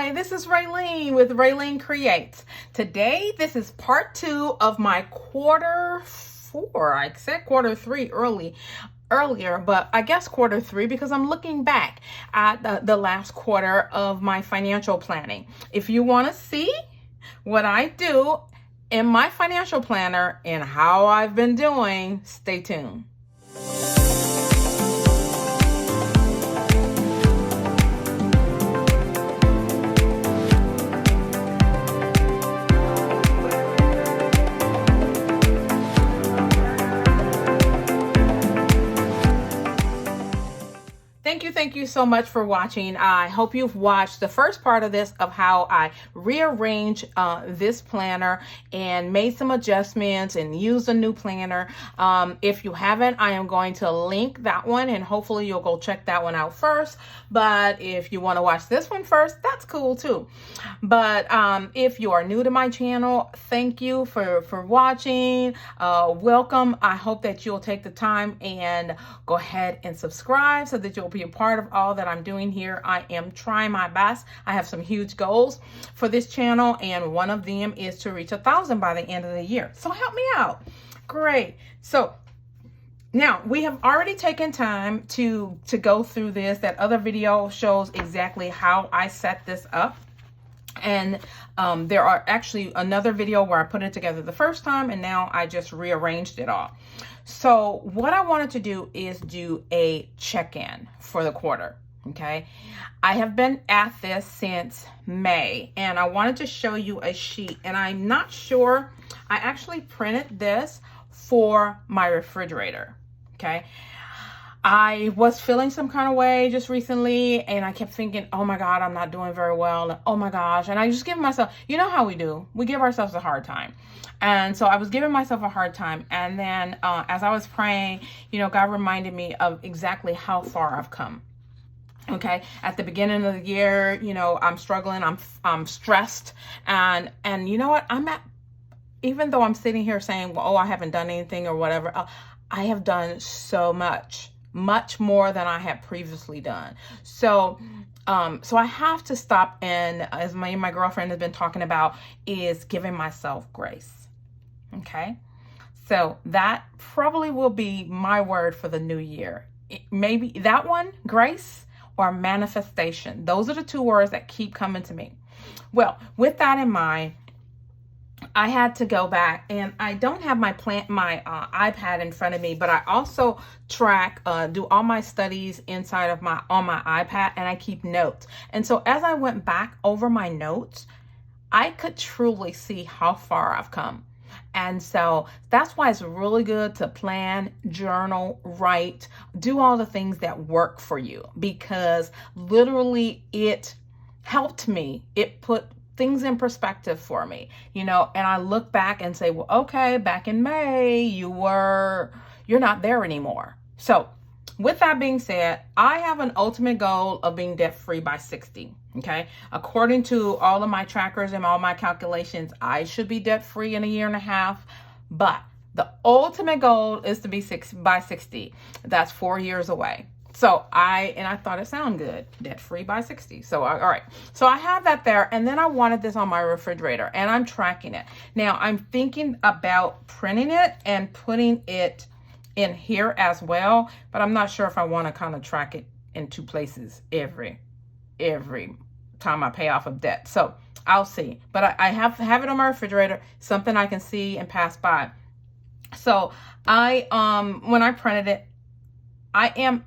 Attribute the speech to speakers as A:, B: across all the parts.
A: Hi, this is Ralene with RaleneCreates. Today, this is part 2 of my quarter 4. I said quarter 3 earlier, but I guess quarter 3 because I'm looking back at the last quarter of my financial planning. If you want to see what I do in my financial planner and how I've been doing, stay tuned. Thank you so much for watching. I hope you've watched the first part of this of how I rearranged this planner and made some adjustments and used a new planner. If you haven't, I am going to link that one and hopefully you'll go check that one out first. But if you want to watch this one first, that's cool too. But if you are new to my channel, thank you for watching. Welcome. I hope that you'll take the time and go ahead and subscribe so that you'll be a part of all that I'm doing here. I am trying my best. I have some huge goals for this channel, and one of them is to reach 1,000 by the end of the year. So help me out. Great. So now we have already taken time to go through this. That other video shows exactly how I set this up. And there are actually another video where I put it together the first time, and now I just rearranged it all. So what I wanted to do is do a check-in for the quarter, okay? I have been at this since May, and I wanted to show you a sheet, and I'm not sure, I actually printed this for my refrigerator, okay? I was feeling some kind of way just recently, and I kept thinking, oh my God, I'm not doing very well. And oh my gosh. And I just give myself, you know how we do, we give ourselves a hard time. And so I was giving myself a hard time. And then as I was praying, you know, God reminded me of exactly how far I've come. Okay. At the beginning of the year, you know, I'm struggling, I'm stressed. And you know what, even though I'm sitting here saying, well, oh, I haven't done anything or whatever, I have done so much more than I had previously done. So I have to stop, and as my girlfriend has been talking about, is giving myself grace. Okay. So that probably will be my word for the new year. Maybe that one, grace or manifestation. Those are the two words that keep coming to me. Well, with that in mind, I had to go back, and I don't have my iPad in front of me, but I also do all my studies inside of on my iPad, and I keep notes. And so as I went back over my notes, I could truly see how far I've come. And so that's why it's really good to plan, journal, write, do all the things that work for you, because literally it helped me. It put things in perspective for me, you know, and I look back and say, well, okay, back in May, you're not there anymore. So with that being said, I have an ultimate goal of being debt free by 60. Okay. According to all of my trackers and all my calculations, I should be debt free in a year and a half, but the ultimate goal is to be by 60. That's 4 years away. So I thought it sounded good, debt free by 60. So, all right. So I have that there. And then I wanted this on my refrigerator, and I'm tracking it. Now I'm thinking about printing it and putting it in here as well, but I'm not sure if I want to kind of track it in 2 places every time I pay off of debt. So I'll see, but I have it on my refrigerator, something I can see and pass by. So when I printed it, I'm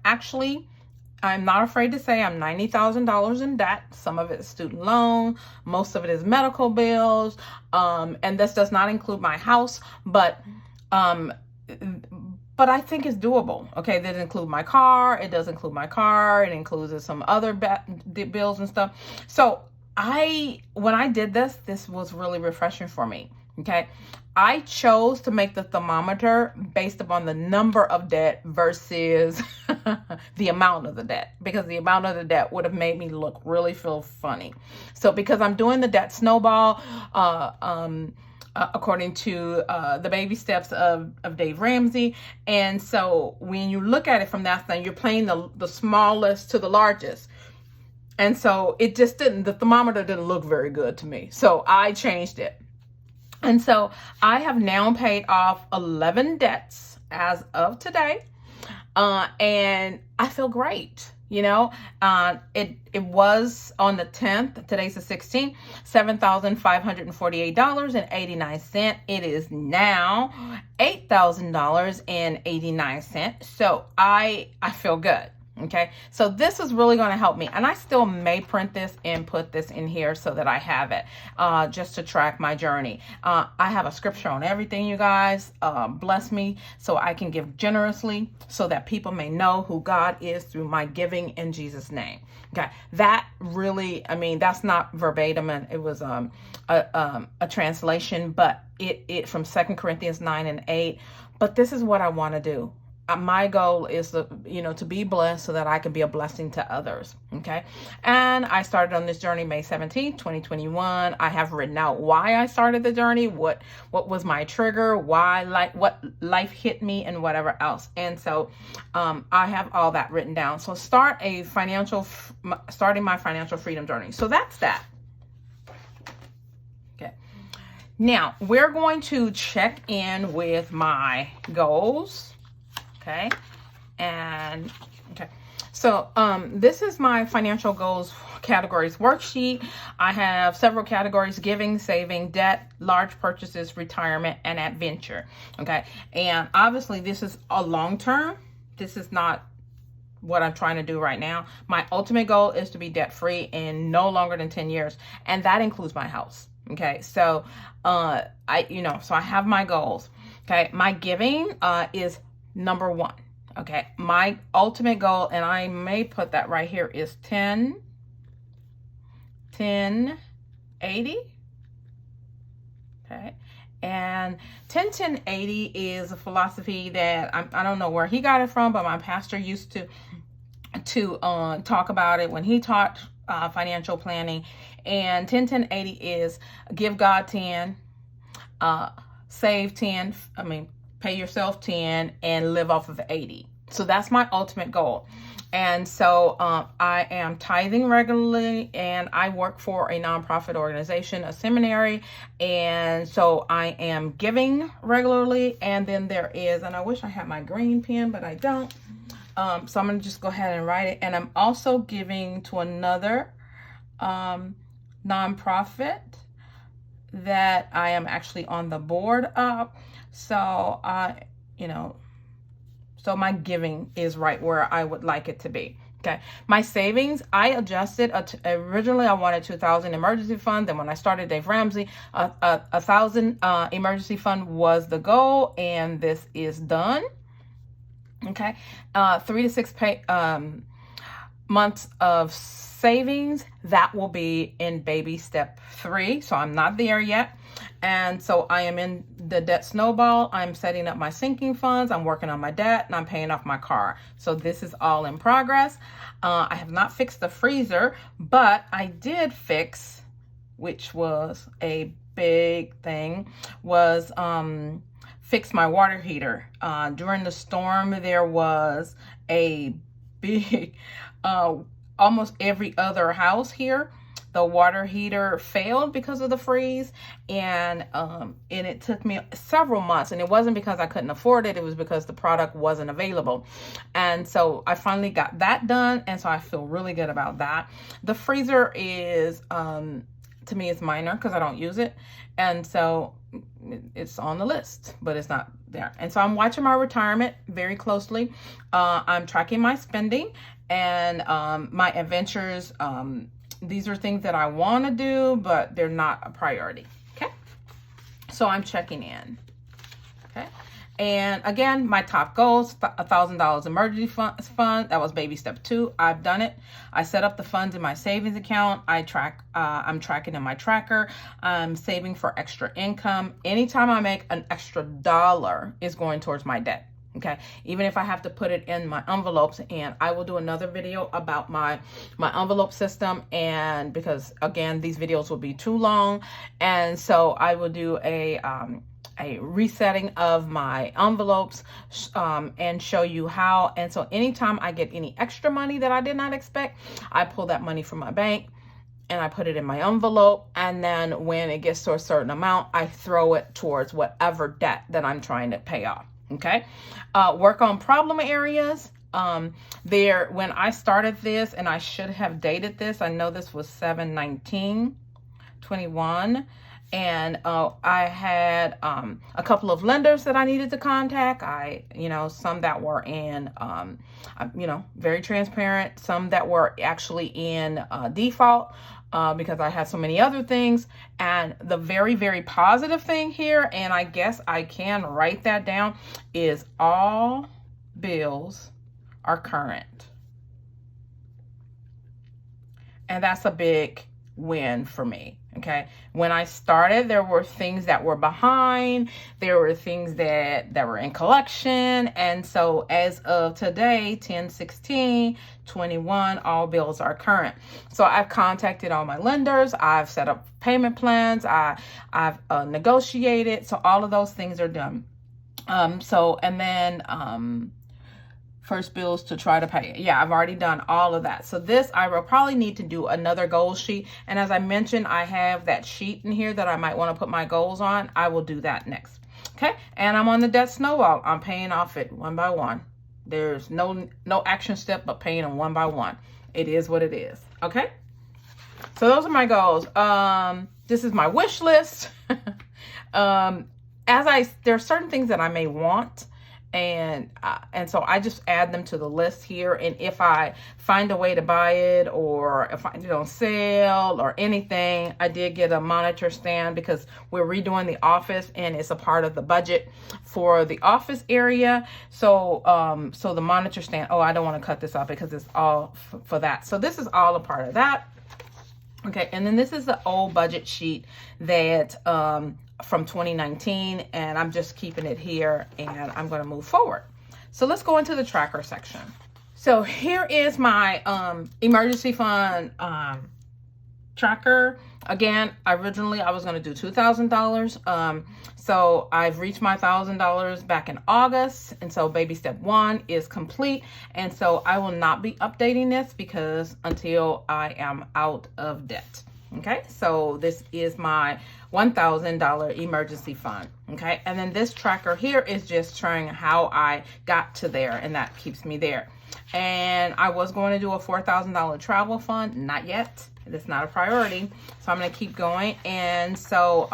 A: not afraid to say I'm $90,000 in debt. Some of it is student loan. Most of it is medical bills. And this does not include my house, but I think it's doable. Okay. That doesn't include my car. It does include my car. It includes some other bills and stuff. So when I did this was really refreshing for me. Okay. I chose to make the thermometer based upon the number of debt versus the amount of the debt, because the amount of the debt would have made me feel funny. So because I'm doing the debt snowball, according to the baby steps of Dave Ramsey. And so when you look at it from that thing, you're playing the smallest to the largest. And so it just didn't, the thermometer didn't look very good to me. So I changed it. And so I have now paid off 11 debts as of today. And I feel great. You know, it was on the 10th, today's the 16th, $7,548.89. It is now $8,000.89. So I feel good. Okay, so this is really going to help me, and I still may print this and put this in here so that I have it just to track my journey. I have a scripture on everything, you guys. Bless me so I can give generously so that people may know who God is through my giving in Jesus' name. Okay, that really, I mean, that's not verbatim, and it was a translation, but it from 2 Corinthians 9 and 8. But this is what I want to do. My goal is to be blessed so that I can be a blessing to others. Okay. And I started on this journey May 17th, 2021. I have written out why I started the journey, what was my trigger, what life hit me, and whatever else. And so I have all that written down. So starting my financial freedom journey. So that's that. Okay. Now we're going to check in with my goals. Okay. And okay. So this is my financial goals categories worksheet. I have several categories: giving, saving, debt, large purchases, retirement, and adventure. Okay. And obviously this is a long term. This is not what I'm trying to do right now. My ultimate goal is to be debt free in no longer than 10 years. And that includes my house. Okay. So so I have my goals. Okay. My giving is number one. Okay, my ultimate goal, and I may put that right here, is 10, 80. Okay, and 10, 80 is a philosophy that I don't know where he got it from, but my pastor used to talk about it when he taught financial planning. And 10, 80 is give God 10, save 10. Pay yourself 10 and live off of 80. So that's my ultimate goal. And so I am tithing regularly, and I work for a nonprofit organization, a seminary. And so I am giving regularly. And then there is, and I wish I had my green pen, but I don't. So I'm going to just go ahead and write it. And I'm also giving to another nonprofit that I am actually on the board of. So, so my giving is right where I would like it to be. Okay. My savings, I adjusted. Originally, I wanted 2,000 emergency fund. Then when I started Dave Ramsey, 1,000 emergency fund was the goal, and this is done. Okay. 3 to 6 months of savings, that will be in baby step 3. So I'm not there yet. And so I am in the debt snowball. I'm setting up my sinking funds. I'm working on my debt, and I'm paying off my car. So this is all in progress. I have not fixed the freezer, but I did fix, which was a big thing, was fix my water heater. During the storm, there was a big, almost every other house here, the water heater failed because of the freeze, and it took me several months, and it wasn't because I couldn't afford it. It was because the product wasn't available. And so I finally got that done, and so I feel really good about that. The freezer is, to me, it's minor because I don't use it, and so it's on the list, but it's not there. And so I'm watching my retirement very closely. I'm tracking my spending and my adventures. These are things that I want to do, but they're not a priority. Okay. So I'm checking in. Okay. And again, my top goals, $1,000 emergency fund. That was baby step 2. I've done it. I set up the funds in my savings account. I'm tracking in my tracker. I'm saving for extra income. Anytime I make an extra dollar is going towards my debt. Okay, even if I have to put it in my envelopes, and I will do another video about my envelope system, and because again these videos will be too long, and so I will do a resetting of my envelopes and show you how. And so anytime I get any extra money that I did not expect, I pull that money from my bank and I put it in my envelope, and then when it gets to a certain amount, I throw it towards whatever debt that I'm trying to pay off. Okay, work on problem areas. When I started this, and I should have dated this, I know this was 7/19/21, and I had a couple of lenders that I needed to contact. Some that were in very transparent, some that were actually in default, because I had so many other things. And the very, very positive thing here, and I guess I can write that down, is all bills are current. And that's a big win for me. Okay, when I started, there were things that were behind, there were things that were in collection, and so as of today, 10/16/21, all bills are current. So I've contacted all my lenders, I've set up payment plans, I've negotiated, so all of those things are done. First bills to try to pay it. Yeah, I've already done all of that. So this, I will probably need to do another goal sheet. And as I mentioned, I have that sheet in here that I might want to put my goals on. I will do that next. Okay, and I'm on the debt snowball. I'm paying off it one by one. There's no action step but paying them one by one. It is what it is. Okay, so those are my goals. This is my wish list. There are certain things that I may want, and so I just add them to the list here. And if I find a way to buy it, or if I find it on sale or anything, I did get a monitor stand because we're redoing the office and it's a part of the budget for the office area. So so the monitor stand, I don't want to cut this off because it's all for that. So this is all a part of that. Okay, and then this is the old budget sheet that from 2019, and I'm just keeping it here, and I'm going to move forward. So let's go into the tracker section. So here is my emergency fund tracker. Again, originally I was going to do $2,000. So I've reached my $1,000 back in August. And so baby step 1 is complete. And so I will not be updating this because until I am out of debt. Okay, so this is my $1,000 emergency fund. Okay, and then this tracker here is just showing how I got to there, and that keeps me there. And I was going to do a $4,000 travel fund, not yet. That's not a priority, so I'm going to keep going. And so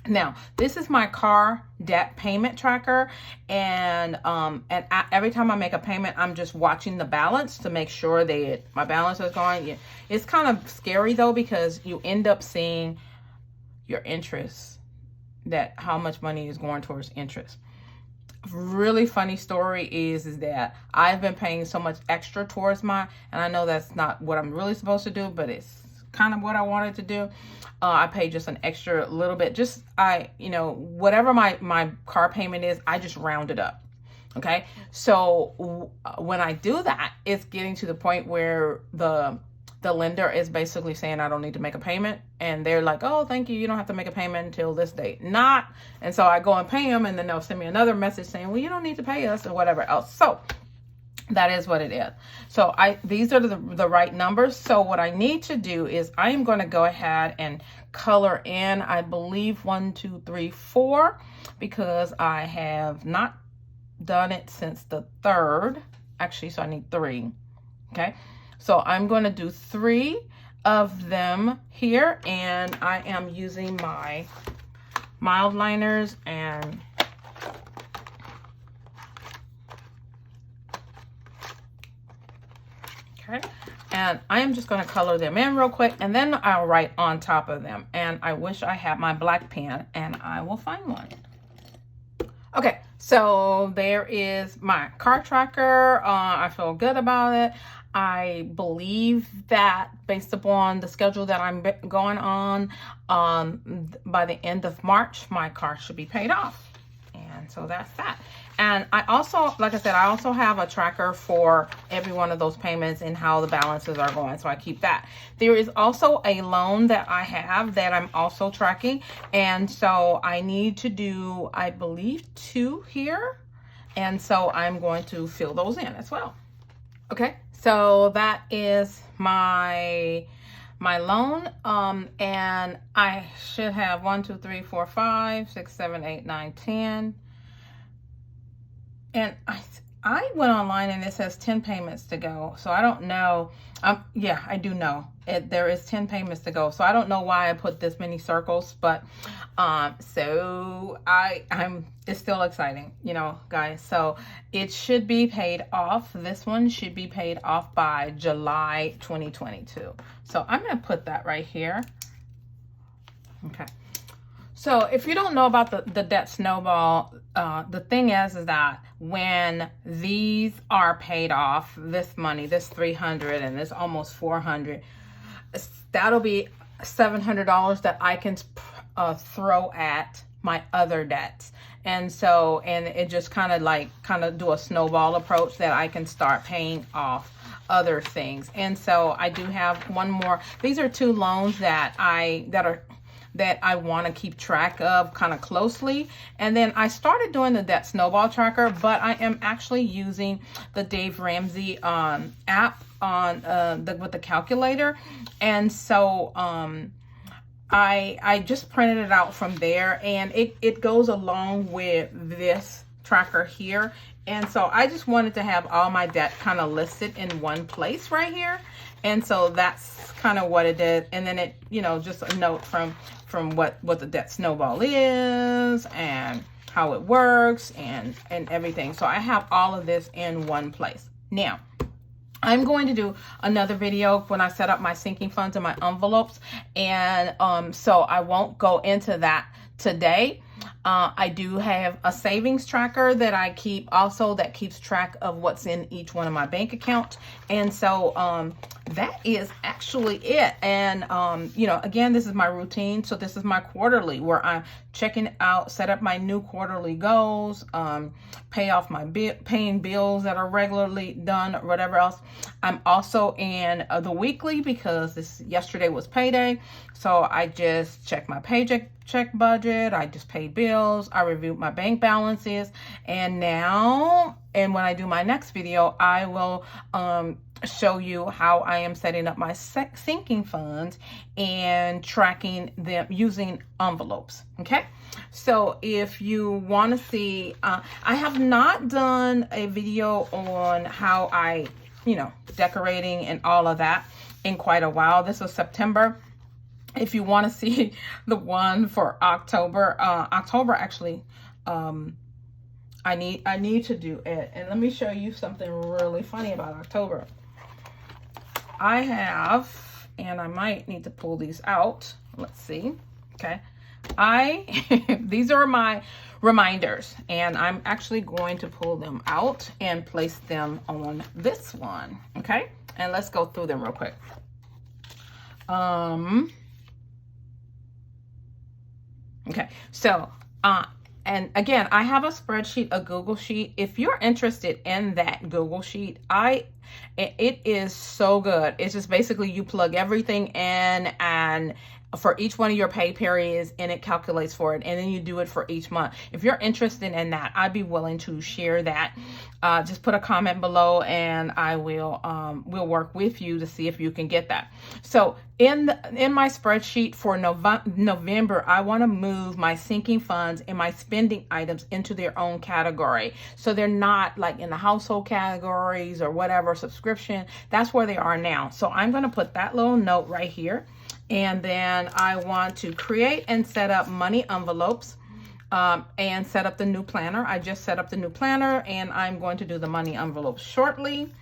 A: now this is my car debt payment tracker, and every time I make a payment, I'm just watching the balance to make sure that my balance is going. Yeah. It's kind of scary though, because you end up seeing your interest, that how much money is going towards interest. Really funny story is that I've been paying so much extra towards and I know that's not what I'm really supposed to do, but it's kind of what I wanted to do. I paid just an extra little bit, whatever my car payment is, I just round it up. Okay, so when I do that, it's getting to the point where the lender is basically saying I don't need to make a payment, and they're like, oh, thank you, you don't have to make a payment until this date. And so I go and pay them, and then they'll send me another message saying, well, you don't need to pay us, or whatever else. So that is what it is. So these are the right numbers. So what I need to do is I am going to go ahead and color in, I believe 1, 2, 3, 4, because I have not done it since the 3rd. Actually, so I need 3. Okay. So I'm going to do 3 of them here, and I am using my mild liners and okay, and I am just going to color them in real quick, and then I'll write on top of them. And I wish I had my black pen, and I will find one. Okay, so there is my car tracker. I feel good about it. I believe that based upon the schedule that I'm going on, by the end of March, my car should be paid off. And And so that's that. And I also, like I said, I also have a tracker for every one of those payments and how the balances are going. So I keep that. There is also a loan that I have that I'm also tracking. And so I need to do, I believe, 2 here. And so I'm going to fill those in as well. Okay, so that is my loan, and I should have 1, 2, 3, 4, 5, 6, 7, 8, 9, 10. And I went online and it says 10 payments to go. So I don't know. Yeah, I do know there is 10 payments to go. So I don't know why I put this many circles, but so it's still exciting, you know, guys. So it should be paid off. This one should be paid off by July 2022. So I'm going to put that right here. Okay. So if you don't know about the debt snowball, the thing is that when these are paid off, this money, this $300 and this almost $400, that'll be $700 that I can throw at my other debts. And so, and it just kind of do a snowball approach that I can start paying off other things. And so I do have one more. These are 2 loans that I want to keep track of kind of closely. And then I started doing the debt snowball tracker, but I am actually using the Dave Ramsey app on with the calculator. And so I just printed it out from there, and it goes along with this tracker here. And so I just wanted to have all my debt kind of listed in one place right here. And so that's kind of what it did. And then it, you know, just a note from what the debt snowball is and how it works and everything. So I have all of this in one place. Now, I'm going to do another video when I set up my sinking funds and my envelopes. And so I won't go into that today. I do have a savings tracker that I keep also that keeps track of what's in each one of my bank accounts. And so that is actually it. And, you know, again, this is my routine. So this is my quarterly where I'm checking out, set up my new quarterly goals, pay off my paying bills that are regularly done or whatever else. I'm also in the weekly because yesterday was payday. So I just check my paycheck budget. I just paid bills. I reviewed my bank balances. And when I do my next video, I will show you how I am setting up my sinking funds and tracking them using envelopes. Okay. So if you want to see, I have not done a video on how I, you know, decorating and all of that in quite a while. This was September. If you want to see the one for October, actually, I need to do it. And let me show you something really funny about October. I have, and I might need to pull these out. Let's see. Okay. These are my reminders, and I'm actually going to pull them out and place them on this one. Okay. And let's go through them real quick. Okay, so, and again, I have a spreadsheet, a Google Sheet. If you're interested in that Google Sheet, it is so good. It's just basically you plug everything in and for each one of your pay periods, and it calculates for it, and then you do it for each month. If you're interested in that, I'd be willing to share that. Just put a comment below, and I will we'll work with you to see if you can get that. So in my spreadsheet for November, I want to move my sinking funds and my spending items into their own category, so they're not like in the household categories or whatever subscription. That's where they are now. So I'm going to put that little note right here. And then I want to create and set up money envelopes and set up the new planner. I just set up the new planner, and I'm going to do the money envelopes shortly.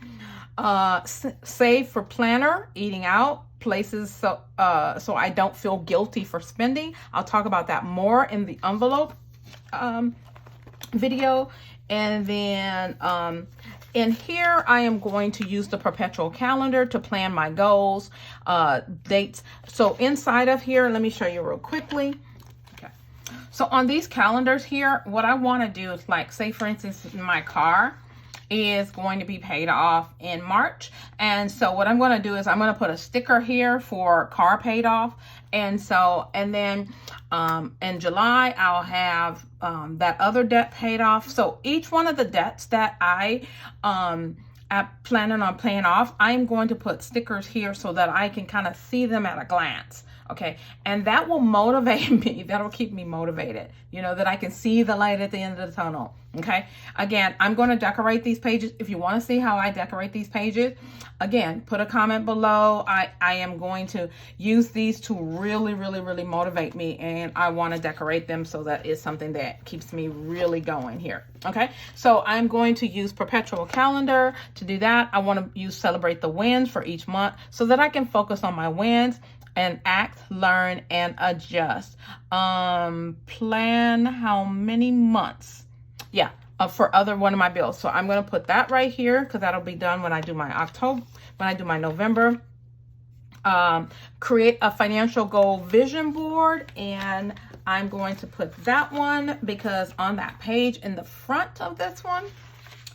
A: Save for planner, eating out places so I don't feel guilty for spending. I'll talk about that more in the envelope video. And then in here, I am going to use the perpetual calendar to plan my goals, dates. So inside of here, let me show you real quickly. Okay. So on these calendars here, what I want to do is, like, say for instance, my car is going to be paid off in March. And so what I'm going to do is I'm going to put a sticker here for car paid off. And so, and then in July, I'll have that other debt paid off. So each one of the debts that I'm planning on paying off, I'm going to put stickers here so that I can kind of see them at a glance. Okay, and that will motivate me. That'll keep me motivated, you know, that I can see the light at the end of the tunnel. Okay, again, I'm going to decorate these pages. If you want to see how I decorate these pages, again, put a comment below. I am going to use these to really motivate me, and I want to decorate them so that it's something that keeps me really going here. Okay, so I'm going to use perpetual calendar to do that. I want to use celebrate the wins for each month so that I can focus on my wins and act, learn, and adjust. Plan how many months? Yeah, for one of my bills. So I'm going to put that right here because that'll be done when I do my October, when I do my November. Create a financial goal vision board, and I'm going to put that one because on that page in the front of this one.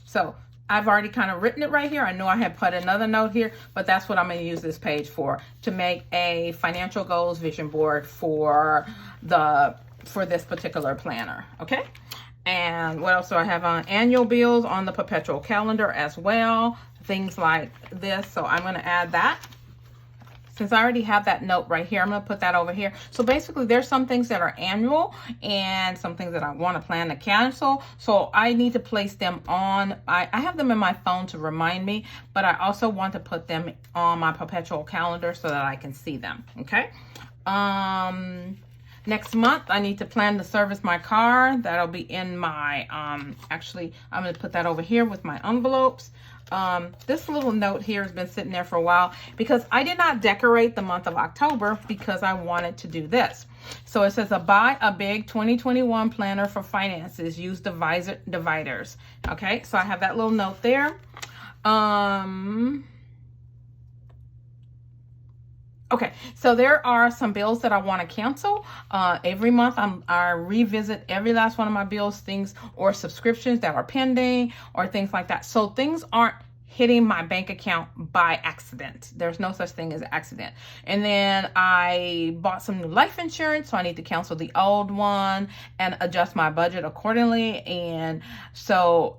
A: So I've already kind of written it right here. I know I had put another note here, but that's what I'm going to use this page for, to make a financial goals vision board for this particular planner. Okay. And what else do I have on? Annual bills on the perpetual calendar as well. Things like this. So I'm going to add that. Since I already have that note right here, I'm going to put that over here. So basically, there's some things that are annual and some things that I want to plan to cancel. So I need to place them on. I have them in my phone to remind me, but I also want to put them on my perpetual calendar so that I can see them. Okay. Next month, I need to plan to service my car. That'll be in my, actually, I'm going to put that over here with my envelopes. This little note here has been sitting there for a while because I did not decorate the month of October because I wanted to do this. So it says, buy a big 2021 planner for finances. Use dividers. Okay, so I have that little note there. Okay, so there are some bills that I want to cancel. Every month I revisit every last one of my bills, things or subscriptions that are pending or things like that. So things aren't hitting my bank account by accident. There's no such thing as accident. And then I bought some new life insurance, so I need to cancel the old one and adjust my budget accordingly. And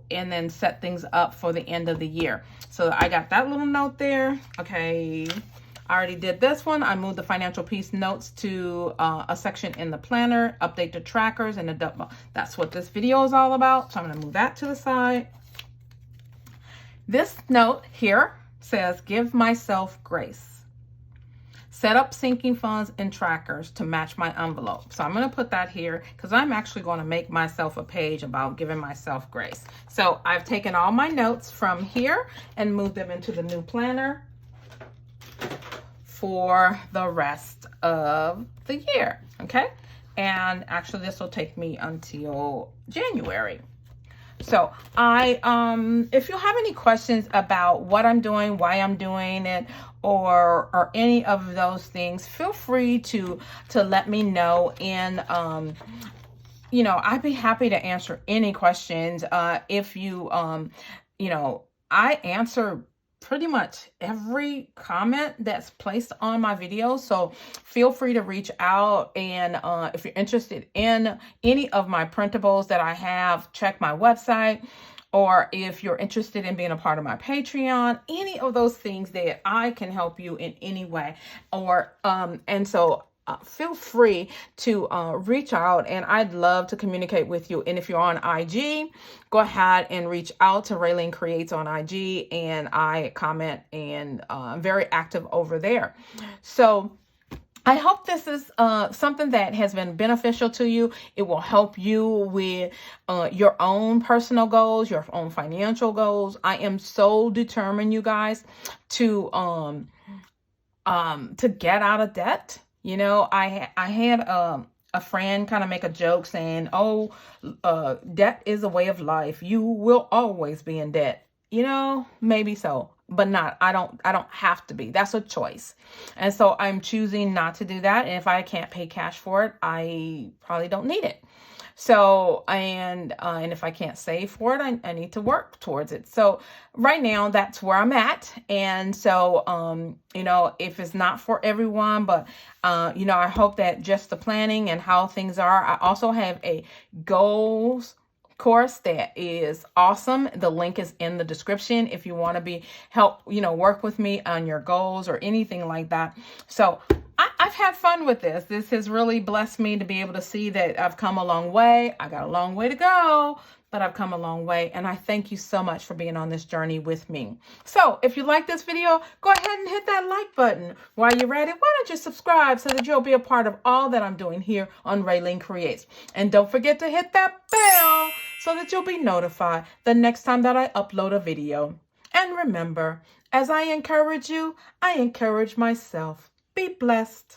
A: then set things up for the end of the year. So I got that little note there. Okay. I already did this one. I moved the financial piece notes to a section in the planner, update the trackers and that's what this video is all about. So I'm going to move that to the side. This note here says, give myself grace. Set up sinking funds and trackers to match my envelope. So I'm going to put that here because I'm actually going to make myself a page about giving myself grace. So I've taken all my notes from here and moved them into the new planner for the rest of the year. Okay. And actually this will take me until January. So if you have any questions about what I'm doing, why I'm doing it, or any of those things, feel free to let me know. And, I'd be happy to answer any questions. If you, I answer pretty much every comment that's placed on my videos. So feel free to reach out. And if you're interested in any of my printables that I have, check my website. Or if you're interested in being a part of my Patreon, any of those things that I can help you in any way. Feel free to reach out, and I'd love to communicate with you. And if you're on IG, go ahead and reach out to RaleneCreates on IG, and I comment, and I'm very active over there. So I hope this is something that has been beneficial to you. It will help you with your own personal goals, your own financial goals. I am so determined, you guys, to get out of debt. I had a friend kind of make a joke saying, debt is a way of life. You will always be in debt. Maybe so. but not, I don't have to be. That's a choice. And so I'm choosing not to do that. And if I can't pay cash for it, I probably don't need it. So, and if I can't save for it, I need to work towards it. So right now that's where I'm at. And so, you know, if it's not for everyone, but, you know, I hope that just the planning and how things are. I also have a goals course that is awesome. The link is in the description if you want to work with me on your goals or anything like that. So I've had fun with this. This has really blessed me to be able to see that I've come a long way. I got a long way to go, but I've come a long way. And I thank you so much for being on this journey with me. So if you like this video, go ahead and hit that like button. While you're at it, why don't you subscribe so that you'll be a part of all that I'm doing here on Ralene Creates. And don't forget to hit that bell so that you'll be notified the next time that I upload a video. And remember, as I encourage you, I encourage myself. Be blessed.